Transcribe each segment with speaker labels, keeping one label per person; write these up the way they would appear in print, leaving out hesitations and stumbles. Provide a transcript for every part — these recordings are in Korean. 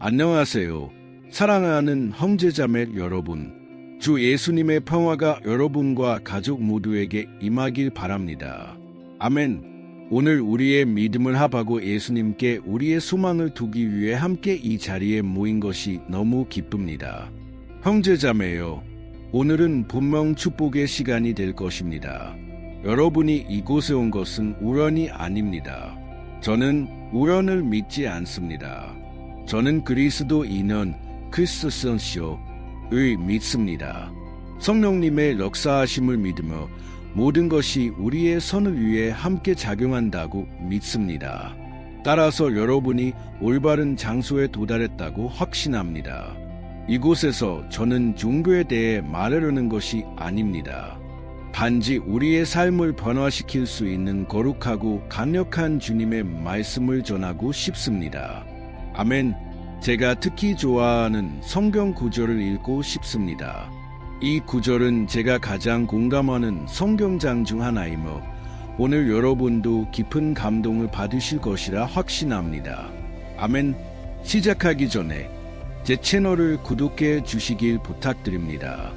Speaker 1: 안녕하세요. 사랑하는 형제자매 여러분. 주 예수님의 평화가 여러분과 가족 모두에게 임하길 바랍니다. 아멘. 오늘 우리의 믿음을 합하고 예수님께 우리의 소망을 두기 위해 함께 이 자리에 모인 것이 너무 기쁩니다. 형제자매요. 오늘은 분명 축복의 시간이 될 것입니다. 여러분이 이곳에 온 것은 우연이 아닙니다. 저는 우연을 믿지 않습니다. 저는 그리스도인은 크리스천시오를 믿습니다. 성령님의 역사하심을 믿으며 모든 것이 우리의 선을 위해 함께 작용한다고 믿습니다. 따라서 여러분이 올바른 장소에 도달했다고 확신합니다. 이곳에서 저는 종교에 대해 말하려는 것이 아닙니다. 단지 우리의 삶을 변화시킬 수 있는 거룩하고 강력한 주님의 말씀을 전하고 싶습니다. 아멘. 제가 특히 좋아하는 성경 구절을 읽고 싶습니다. 이 구절은 제가 가장 공감하는 성경장 중 하나이며 오늘 여러분도 깊은 감동을 받으실 것이라 확신합니다. 아멘. 시작하기 전에 제 채널을 구독해 주시길 부탁드립니다.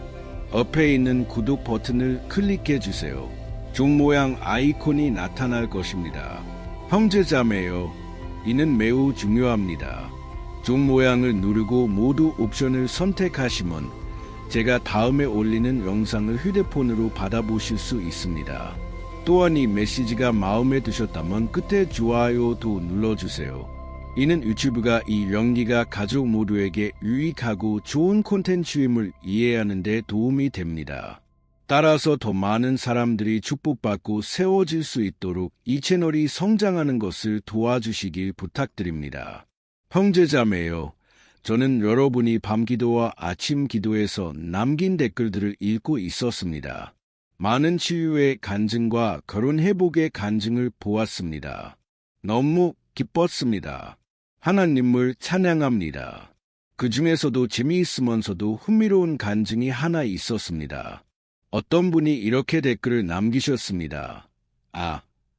Speaker 1: 옆에 있는 구독 버튼을 클릭해 주세요. 종 모양 아이콘이 나타날 것입니다. 형제자매요. 이는 매우 중요합니다. 종 모양을 누르고 모두 옵션을 선택하시면 제가 다음에 올리는 영상을 휴대폰으로 받아보실 수 있습니다. 또한 이 메시지가 마음에 드셨다면 끝에 좋아요도 눌러주세요. 이는 유튜브가 이 연기가 가족 모두에게 유익하고 좋은 콘텐츠임을 이해하는 데 도움이 됩니다. 따라서 더 많은 사람들이 축복받고 세워질 수 있도록 이 채널이 성장하는 것을 도와주시길 부탁드립니다. 형제자매요. 저는 여러분이 밤기도와 아침 기도에서 남긴 댓글들을 읽고 있었습니다. 많은 치유의 간증과 결혼 회복의 간증을 보았습니다. 너무 기뻤습니다. 하나님을 찬양합니다. 그 중에서도 재미있으면서도 흥미로운 간증이 하나 있었습니다. 어떤 분이 이렇게 댓글을 남기셨습니다.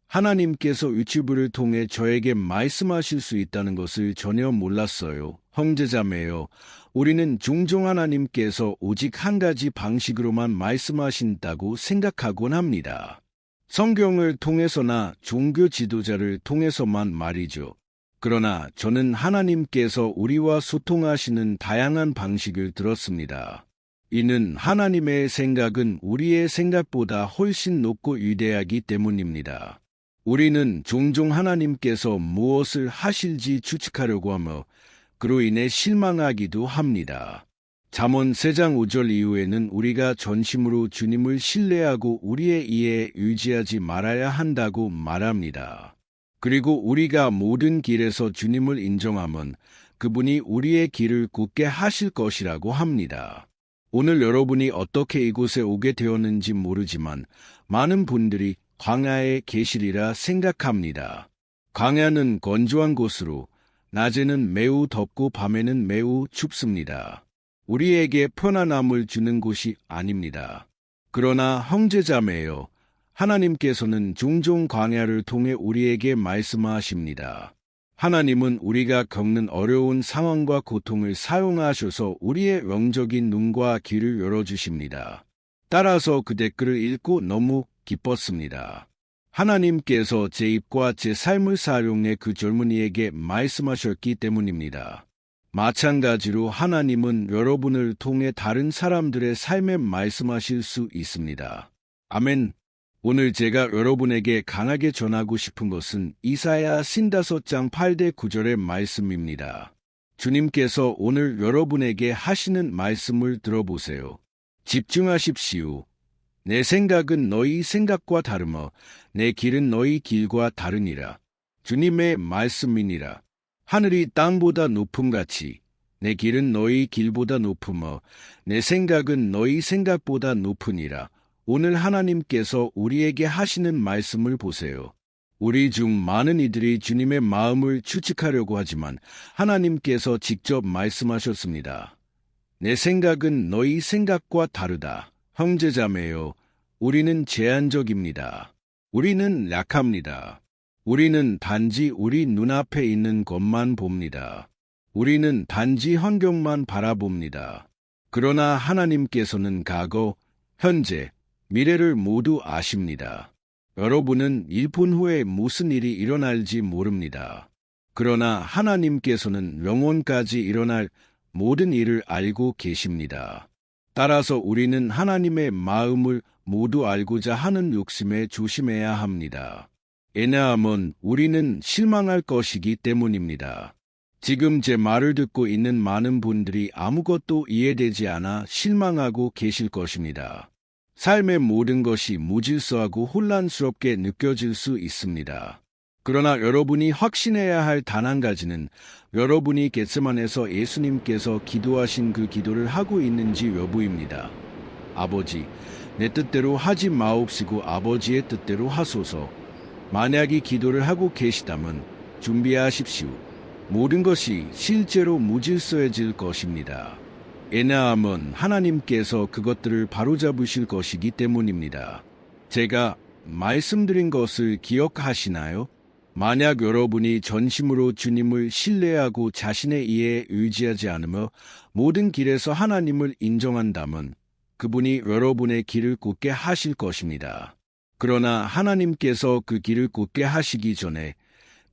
Speaker 1: 하나님께서 유튜브를 통해 저에게 말씀하실 수 있다는 것을 전혀 몰랐어요. 형제자매요. 우리는 종종 하나님께서 오직 한 가지 방식으로만 말씀하신다고 생각하곤 합니다. 성경을 통해서나 종교 지도자를 통해서만 말이죠. 그러나 저는 하나님께서 우리와 소통하시는 다양한 방식을 들었습니다. 이는 하나님의 생각은 우리의 생각보다 훨씬 높고 위대하기 때문입니다. 우리는 종종 하나님께서 무엇을 하실지 추측하려고 하며 그로 인해 실망하기도 합니다. 잠언 3장 5절 이후에는 우리가 전심으로 주님을 신뢰하고 우리의 이해에 의지하지 말아야 한다고 말합니다. 그리고 우리가 모든 길에서 주님을 인정하면 그분이 우리의 길을 굳게 하실 것이라고 합니다. 오늘 여러분이 어떻게 이곳에 오게 되었는지 모르지만 많은 분들이 광야에 계시리라 생각합니다. 광야는 건조한 곳으로 낮에는 매우 덥고 밤에는 매우 춥습니다. 우리에게 편안함을 주는 곳이 아닙니다. 그러나 형제자매요. 하나님께서는 종종 광야를 통해 우리에게 말씀하십니다. 하나님은 우리가 겪는 어려운 상황과 고통을 사용하셔서 우리의 영적인 눈과 귀를 열어주십니다. 따라서 그 댓글을 읽고 너무 기뻤습니다. 하나님께서 제 입과 제 삶을 사용해 그 젊은이에게 말씀하셨기 때문입니다. 마찬가지로 하나님은 여러분을 통해 다른 사람들의 삶에 말씀하실 수 있습니다. 아멘. 오늘 제가 여러분에게 강하게 전하고 싶은 것은 이사야 55장 8대 9절의 말씀입니다. 주님께서 오늘 여러분에게 하시는 말씀을 들어보세요. 집중하십시오. 내 생각은 너희 생각과 다르며 내 길은 너희 길과 다르니라. 주님의 말씀이니라. 하늘이 땅보다 높음같이 내 길은 너희 길보다 높으며 내 생각은 너희 생각보다 높으니라. 오늘 하나님께서 우리에게 하시는 말씀을 보세요. 우리 중 많은 이들이 주님의 마음을 추측하려고 하지만 하나님께서 직접 말씀하셨습니다. 내 생각은 너희 생각과 다르다. 형제자매요, 우리는 제한적입니다. 우리는 약합니다. 우리는 단지 우리 눈앞에 있는 것만 봅니다. 우리는 단지 환경만 바라봅니다. 그러나 하나님께서는 과거, 현재, 미래를 모두 아십니다. 여러분은 1분 후에 무슨 일이 일어날지 모릅니다. 그러나 하나님께서는 영원까지 일어날 모든 일을 알고 계십니다. 따라서 우리는 하나님의 마음을 모두 알고자 하는 욕심에 조심해야 합니다. 왜냐하면 우리는 실망할 것이기 때문입니다. 지금 제 말을 듣고 있는 많은 분들이 아무것도 이해되지 않아 실망하고 계실 것입니다. 삶의 모든 것이 무질서하고 혼란스럽게 느껴질 수 있습니다. 그러나 여러분이 확신해야 할 단 한 가지는 여러분이 겟세마네에서 예수님께서 기도하신 그 기도를 하고 있는지 여부입니다. 아버지, 내 뜻대로 하지 마옵시고 아버지의 뜻대로 하소서. 만약 이 기도를 하고 계시다면 준비하십시오. 모든 것이 실제로 무질서해질 것입니다. 왜냐하면 하나님께서 그것들을 바로잡으실 것이기 때문입니다. 제가 말씀드린 것을 기억하시나요? 만약 여러분이 전심으로 주님을 신뢰하고 자신의 이해에 의지하지 않으며 모든 길에서 하나님을 인정한다면 그분이 여러분의 길을 굳게 하실 것입니다. 그러나 하나님께서 그 길을 굳게 하시기 전에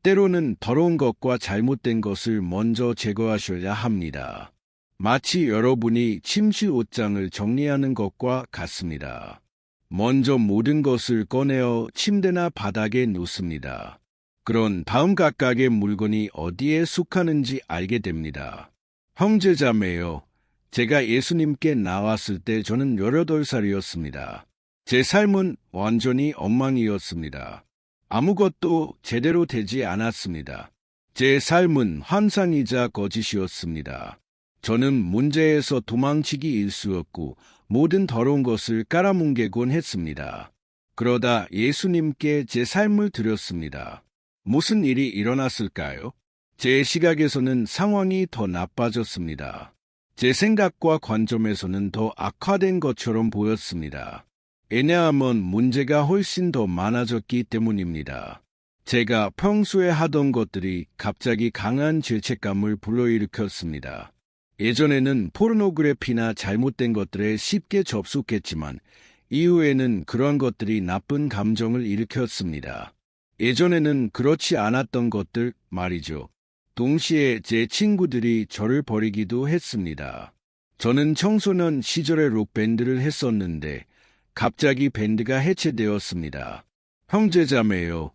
Speaker 1: 때로는 더러운 것과 잘못된 것을 먼저 제거하셔야 합니다. 마치 여러분이 침실 옷장을 정리하는 것과 같습니다. 먼저 모든 것을 꺼내어 침대나 바닥에 놓습니다. 그런 다음 각각의 물건이 어디에 속하는지 알게 됩니다. 형제자매여, 제가 예수님께 나왔을 때 저는 18살이었습니다. 제 삶은 완전히 엉망이었습니다. 아무것도 제대로 되지 않았습니다. 제 삶은 환상이자 거짓이었습니다. 저는 문제에서 도망치기 일쑤였고 모든 더러운 것을 깔아뭉개곤 했습니다. 그러다 예수님께 제 삶을 드렸습니다. 무슨 일이 일어났을까요? 제 시각에서는 상황이 더 나빠졌습니다. 제 생각과 관점에서는 더 악화된 것처럼 보였습니다. 왜냐하면 문제가 훨씬 더 많아졌기 때문입니다. 제가 평소에 하던 것들이 갑자기 강한 죄책감을 불러일으켰습니다. 예전에는 포르노그래피나 잘못된 것들에 쉽게 접속했지만 이후에는 그런 것들이 나쁜 감정을 일으켰습니다. 예전에는 그렇지 않았던 것들 말이죠. 동시에 제 친구들이 저를 버리기도 했습니다. 저는 청소년 시절에 록밴드를 했었는데 갑자기 밴드가 해체되었습니다. 형제자매요,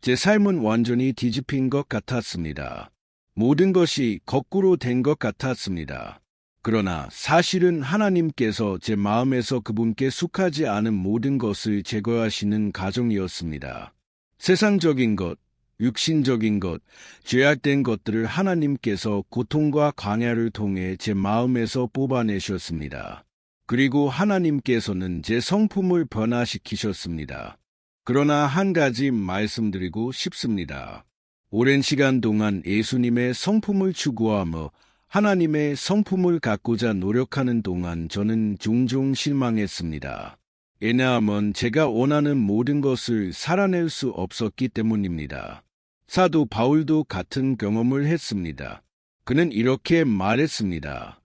Speaker 1: 제 삶은 완전히 뒤집힌 것 같았습니다. 모든 것이 거꾸로 된 것 같았습니다. 그러나 사실은 하나님께서 제 마음에서 그분께 속하지 않은 모든 것을 제거하시는 과정이었습니다. 세상적인 것, 육신적인 것, 죄악된 것들을 하나님께서 고통과 광야를 통해 제 마음에서 뽑아내셨습니다. 그리고 하나님께서는 제 성품을 변화시키셨습니다. 그러나 한 가지 말씀드리고 싶습니다. 오랜 시간 동안 예수님의 성품을 추구하며 하나님의 성품을 갖고자 노력하는 동안 저는 종종 실망했습니다. 왜냐하면 제가 원하는 모든 것을 살아낼 수 없었기 때문입니다. 사도 바울도 같은 경험을 했습니다. 그는 이렇게 말했습니다.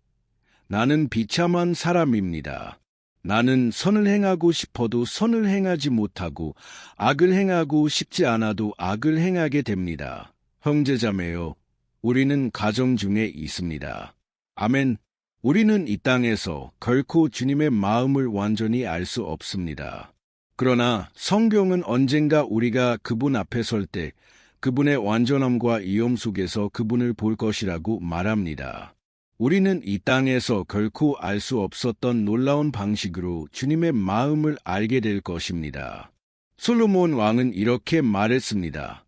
Speaker 1: 나는 비참한 사람입니다. 나는 선을 행하고 싶어도 선을 행하지 못하고 악을 행하고 싶지 않아도 악을 행하게 됩니다. 형제자매요, 우리는 가정 중에 있습니다. 아멘. 우리는 이 땅에서 결코 주님의 마음을 완전히 알 수 없습니다. 그러나 성경은 언젠가 우리가 그분 앞에 설 때 그분의 완전함과 위엄 속에서 그분을 볼 것이라고 말합니다. 우리는 이 땅에서 결코 알 수 없었던 놀라운 방식으로 주님의 마음을 알게 될 것입니다. 솔로몬 왕은 이렇게 말했습니다.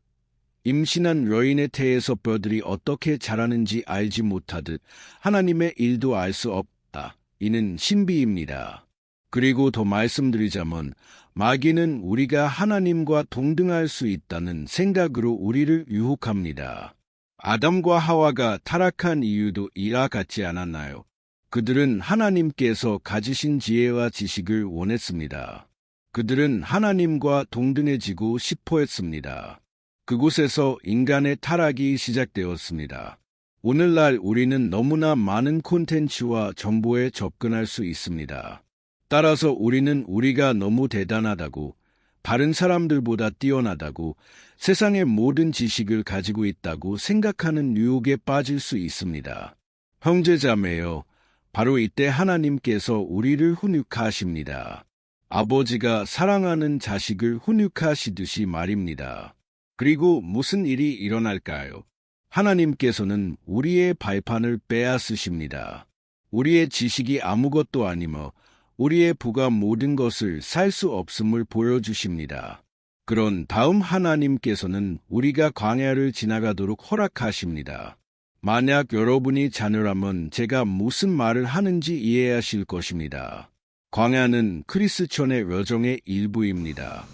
Speaker 1: 임신한 여인의 태에서 뼈들이 어떻게 자라는지 알지 못하듯 하나님의 일도 알 수 없다. 이는 신비입니다. 그리고 더 말씀드리자면 마귀는 우리가 하나님과 동등할 수 있다는 생각으로 우리를 유혹합니다. 아담과 하와가 타락한 이유도 이와 같지 않았나요? 그들은 하나님께서 가지신 지혜와 지식을 원했습니다. 그들은 하나님과 동등해지고 싶어 했습니다. 그곳에서 인간의 타락이 시작되었습니다. 오늘날 우리는 너무나 많은 콘텐츠와 정보에 접근할 수 있습니다. 따라서 우리는 우리가 너무 대단하다고, 다른 사람들보다 뛰어나다고, 세상의 모든 지식을 가지고 있다고 생각하는 유혹에 빠질 수 있습니다. 형제자매여, 바로 이때 하나님께서 우리를 훈육하십니다. 아버지가 사랑하는 자식을 훈육하시듯이 말입니다. 그리고 무슨 일이 일어날까요? 하나님께서는 우리의 발판을 빼앗으십니다. 우리의 지식이 아무것도 아니며 우리의 부가 모든 것을 살 수 없음을 보여주십니다. 그런 다음 하나님께서는 우리가 광야를 지나가도록 허락하십니다. 만약 여러분이 자녀라면 제가 무슨 말을 하는지 이해하실 것입니다. 광야는 크리스천의 여정의 일부입니다.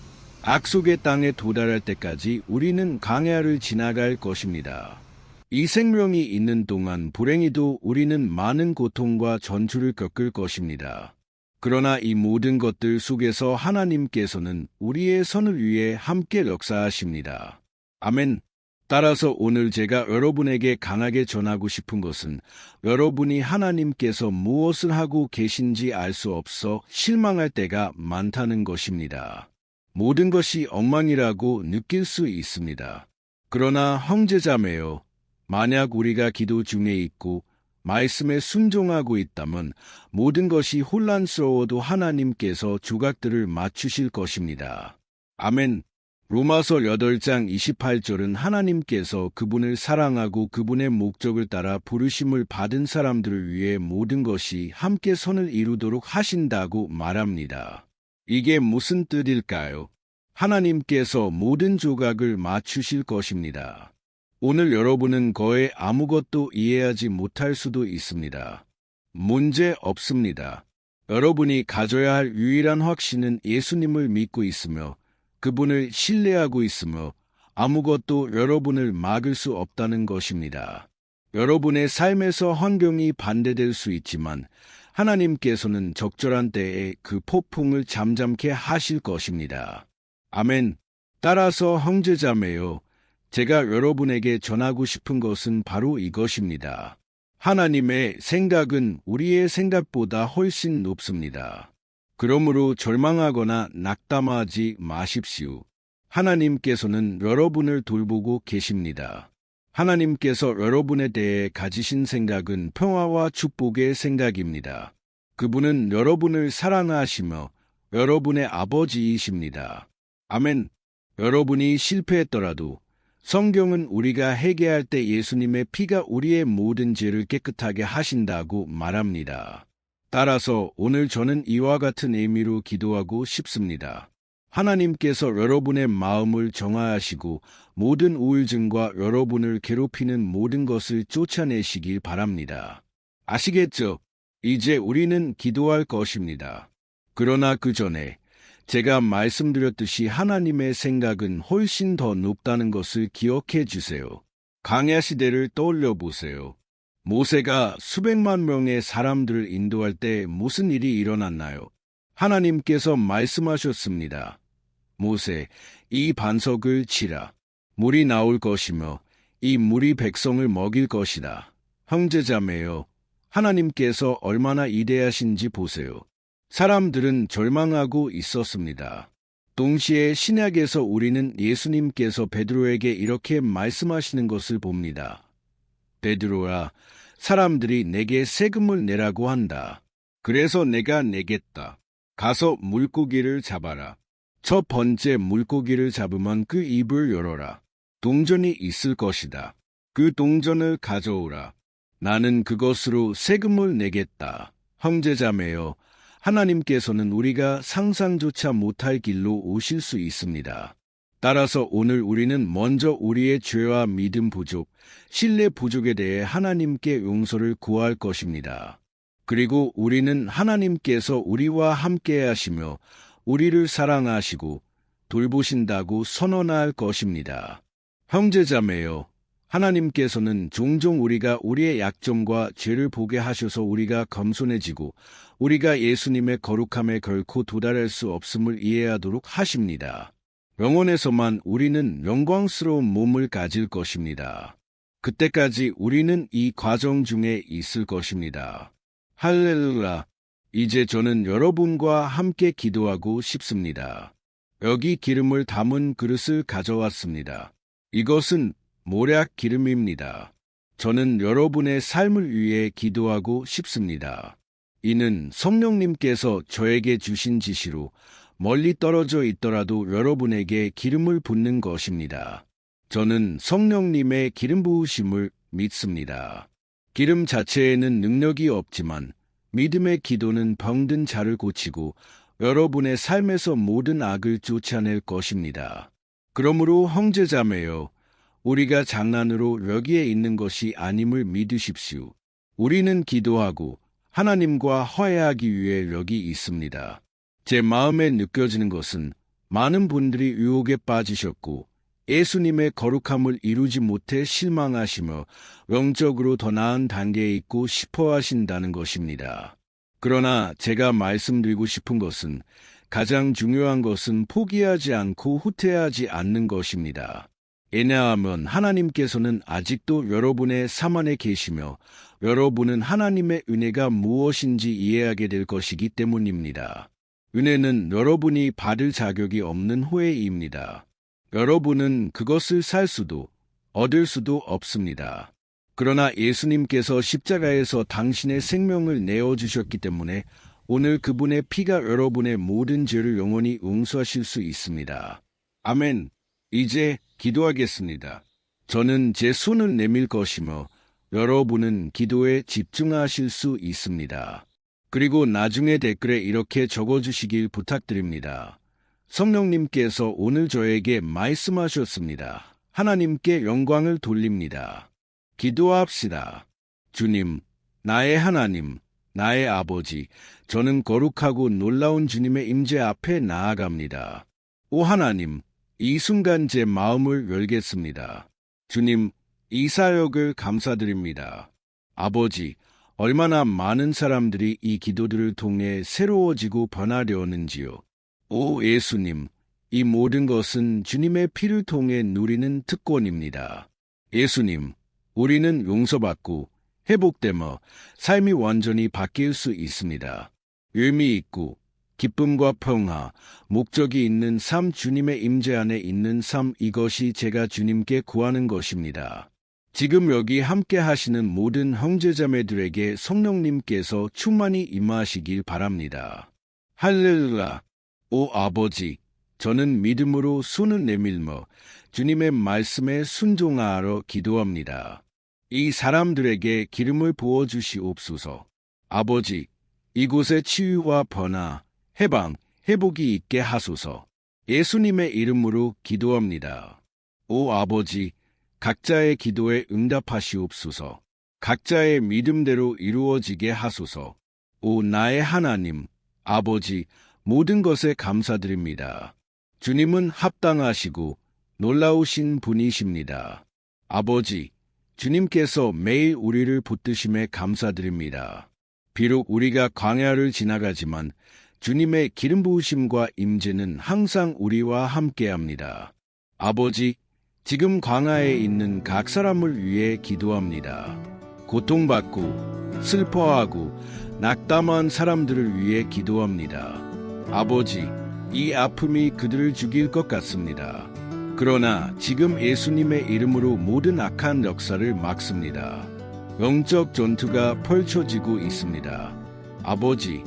Speaker 1: 약속의 땅에 도달할 때까지 우리는 광야를 지나갈 것입니다. 이 생명이 있는 동안 불행히도 우리는 많은 고통과 전투를 겪을 것입니다. 그러나 이 모든 것들 속에서 하나님께서는 우리의 선을 위해 함께 역사하십니다. 아멘. 따라서 오늘 제가 여러분에게 강하게 전하고 싶은 것은 여러분이 하나님께서 무엇을 하고 계신지 알 수 없어 실망할 때가 많다는 것입니다. 모든 것이 엉망이라고 느낄 수 있습니다. 그러나 형제자매여, 만약 우리가 기도 중에 있고 말씀에 순종하고 있다면 모든 것이 혼란스러워도 하나님께서 조각들을 맞추실 것입니다. 아멘. 로마서 8장 28절은 하나님께서 그분을 사랑하고 그분의 목적을 따라 부르심을 받은 사람들을 위해 모든 것이 함께 선을 이루도록 하신다고 말합니다. 이게 무슨 뜻일까요? 하나님께서 모든 조각을 맞추실 것입니다. 오늘 여러분은 거의 아무것도 이해하지 못할 수도 있습니다. 문제 없습니다. 여러분이 가져야 할 유일한 확신은 예수님을 믿고 있으며 그분을 신뢰하고 있으며 아무것도 여러분을 막을 수 없다는 것입니다. 여러분의 삶에서 환경이 반대될 수 있지만 하나님께서는 적절한 때에 그 폭풍을 잠잠케 하실 것입니다. 아멘. 따라서 형제자매여, 제가 여러분에게 전하고 싶은 것은 바로 이것입니다. 하나님의 생각은 우리의 생각보다 훨씬 높습니다. 그러므로 절망하거나 낙담하지 마십시오. 하나님께서는 여러분을 돌보고 계십니다. 하나님께서 여러분에 대해 가지신 생각은 평화와 축복의 생각입니다. 그분은 여러분을 사랑하시며 여러분의 아버지이십니다. 아멘. 여러분이 실패했더라도 성경은 우리가 회개할 때 예수님의 피가 우리의 모든 죄를 깨끗하게 하신다고 말합니다. 따라서 오늘 저는 이와 같은 의미로 기도하고 싶습니다. 하나님께서 여러분의 마음을 정화하시고 모든 우울증과 여러분을 괴롭히는 모든 것을 쫓아내시길 바랍니다. 아시겠죠? 이제 우리는 기도할 것입니다. 그러나 그 전에 제가 말씀드렸듯이 하나님의 생각은 훨씬 더 높다는 것을 기억해 주세요. 광야 시대를 떠올려 보세요. 모세가 수백만 명의 사람들을 인도할 때 무슨 일이 일어났나요? 하나님께서 말씀하셨습니다. 모세, 이 반석을 치라. 물이 나올 것이며 이 물이 백성을 먹일 것이다. 형제자매여, 하나님께서 얼마나 위대하신지 보세요. 사람들은 절망하고 있었습니다. 동시에 신약에서 우리는 예수님께서 베드로에게 이렇게 말씀하시는 것을 봅니다. 베드로야, 사람들이 내게 세금을 내라고 한다. 그래서 내가 내겠다. 가서 물고기를 잡아라. 첫 번째 물고기를 잡으면 그 입을 열어라. 동전이 있을 것이다. 그 동전을 가져오라. 나는 그것으로 세금을 내겠다. 형제자매여, 하나님께서는 우리가 상상조차 못할 길로 오실 수 있습니다. 따라서 오늘 우리는 먼저 우리의 죄와 믿음 부족, 신뢰 부족에 대해 하나님께 용서를 구할 것입니다. 그리고 우리는 하나님께서 우리와 함께 하시며 우리를 사랑하시고 돌보신다고 선언할 것입니다. 형제자매여, 하나님께서는 종종 우리가 우리의 약점과 죄를 보게 하셔서 우리가 겸손해지고 우리가 예수님의 거룩함에 결코 도달할 수 없음을 이해하도록 하십니다. 영원에서만 우리는 영광스러운 몸을 가질 것입니다. 그때까지 우리는 이 과정 중에 있을 것입니다. 할렐루야! 이제 저는 여러분과 함께 기도하고 싶습니다. 여기 기름을 담은 그릇을 가져왔습니다. 이것은 모략 기름입니다. 저는 여러분의 삶을 위해 기도하고 싶습니다. 이는 성령님께서 저에게 주신 지시로 멀리 떨어져 있더라도 여러분에게 기름을 붓는 것입니다. 저는 성령님의 기름 부으심을 믿습니다. 기름 자체에는 능력이 없지만 믿음의 기도는 병든 자를 고치고 여러분의 삶에서 모든 악을 쫓아낼 것입니다. 그러므로 형제자매여, 우리가 장난으로 여기에 있는 것이 아님을 믿으십시오. 우리는 기도하고 하나님과 화해하기 위해 여기 있습니다. 제 마음에 느껴지는 것은 많은 분들이 유혹에 빠지셨고 예수님의 거룩함을 이루지 못해 실망하시며 영적으로 더 나은 단계에 있고 싶어 하신다는 것입니다. 그러나 제가 말씀드리고 싶은 것은 가장 중요한 것은 포기하지 않고 후퇴하지 않는 것입니다. 왜냐하면 하나님께서는 아직도 여러분의 삶 안에 계시며 여러분은 하나님의 은혜가 무엇인지 이해하게 될 것이기 때문입니다. 은혜는 여러분이 받을 자격이 없는 호의입니다. 여러분은 그것을 살 수도 얻을 수도 없습니다. 그러나 예수님께서 십자가에서 당신의 생명을 내어주셨기 때문에 오늘 그분의 피가 여러분의 모든 죄를 영원히 용서하실 수 있습니다. 아멘. 이제 기도하겠습니다. 저는 제 손을 내밀 것이며 여러분은 기도에 집중하실 수 있습니다. 그리고 나중에 댓글에 이렇게 적어주시길 부탁드립니다. 성령님께서 오늘 저에게 말씀하셨습니다. 하나님께 영광을 돌립니다. 기도합시다. 주님, 나의 하나님, 나의 아버지, 저는 거룩하고 놀라운 주님의 임재 앞에 나아갑니다. 오 하나님, 이 순간 제 마음을 열겠습니다. 주님, 이 사역을 감사드립니다. 아버지, 얼마나 많은 사람들이 이 기도들을 통해 새로워지고 변화되었는지요. 오 예수님, 이 모든 것은 주님의 피를 통해 누리는 특권입니다. 예수님, 우리는 용서받고 회복되며 삶이 완전히 바뀔 수 있습니다. 의미 있고 기쁨과 평화, 목적이 있는 삶, 주님의 임재 안에 있는 삶, 이것이 제가 주님께 구하는 것입니다. 지금 여기 함께 하시는 모든 형제자매들에게 성령님께서 충만히 임하시길 바랍니다. 할렐루야! 오 아버지, 저는 믿음으로 손을 내밀며 주님의 말씀에 순종하러 기도합니다. 이 사람들에게 기름을 부어주시옵소서. 아버지, 이곳에 치유와 변화, 해방, 회복이 있게 하소서. 예수님의 이름으로 기도합니다. 오 아버지, 각자의 기도에 응답하시옵소서. 각자의 믿음대로 이루어지게 하소서. 오 나의 하나님, 아버지, 모든 것에 감사드립니다. 주님은 합당하시고 놀라우신 분이십니다. 아버지, 주님께서 매일 우리를 붙드심에 감사드립니다. 비록 우리가 광야를 지나가지만 주님의 기름 부으심과 임재는 항상 우리와 함께합니다. 아버지, 지금 광야에 있는 각 사람을 위해 기도합니다. 고통받고 슬퍼하고 낙담한 사람들을 위해 기도합니다. 아버지, 이 아픔이 그들을 죽일 것 같습니다. 그러나 지금 예수님의 이름으로 모든 악한 역사를 막습니다. 영적 전투가 펼쳐지고 있습니다. 아버지,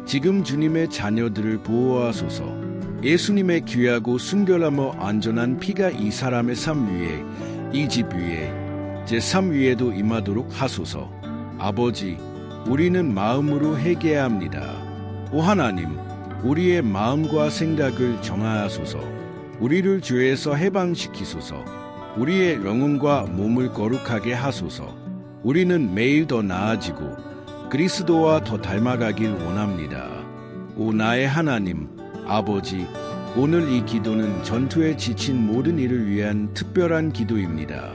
Speaker 1: 지금 주님의 자녀들을 보호하소서. 예수님의 귀하고 순결하며 안전한 피가 이 사람의 삶 위에, 이 집 위에, 제 삶 위에도 임하도록 하소서. 아버지, 우리는 마음으로 회개해야 합니다. 오 하나님, 우리의 마음과 생각을 정하소서. 우리를 죄에서 해방시키소서. 우리의 영혼과 몸을 거룩하게 하소서. 우리는 매일 더 나아지고 그리스도와 더 닮아가길 원합니다. 오 나의 하나님, 아버지, 오늘 이 기도는 전투에 지친 모든 이를 위한 특별한 기도입니다.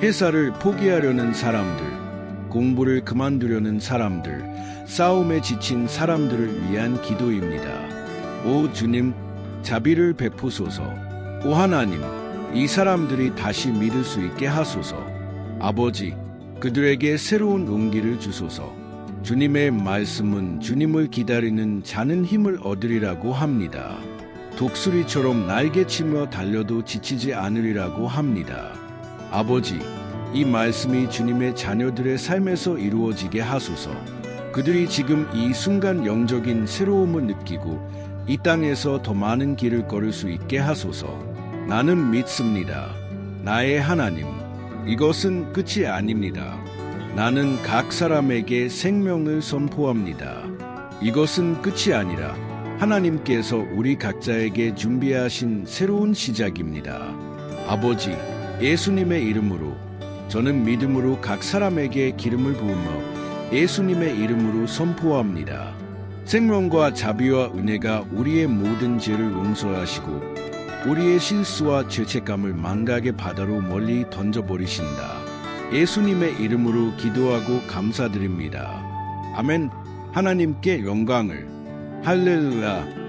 Speaker 1: 회사를 포기하려는 사람들, 공부를 그만두려는 사람들, 싸움에 지친 사람들을 위한 기도입니다. 오 주님, 자비를 베푸소서. 오 하나님, 이 사람들이 다시 믿을 수 있게 하소서. 아버지, 그들에게 새로운 용기를 주소서. 주님의 말씀은 주님을 기다리는 자는 힘을 얻으리라고 합니다. 독수리처럼 날개치며 달려도 지치지 않으리라고 합니다. 아버지, 이 말씀이 주님의 자녀들의 삶에서 이루어지게 하소서. 그들이 지금 이 순간 영적인 새로움을 느끼고 이 땅에서 더 많은 길을 걸을 수 있게 하소서. 나는 믿습니다. 나의 하나님, 이것은 끝이 아닙니다. 나는 각 사람에게 생명을 선포합니다. 이것은 끝이 아니라 하나님께서 우리 각자에게 준비하신 새로운 시작입니다. 아버지, 예수님의 이름으로 저는 믿음으로 각 사람에게 기름을 부으며 예수님의 이름으로 선포합니다. 생명과 자비와 은혜가 우리의 모든 죄를 용서하시고 우리의 실수와 죄책감을 망각의 바다로 멀리 던져버리신다. 예수님의 이름으로 기도하고 감사드립니다. 아멘. 하나님께 영광을. 할렐루야.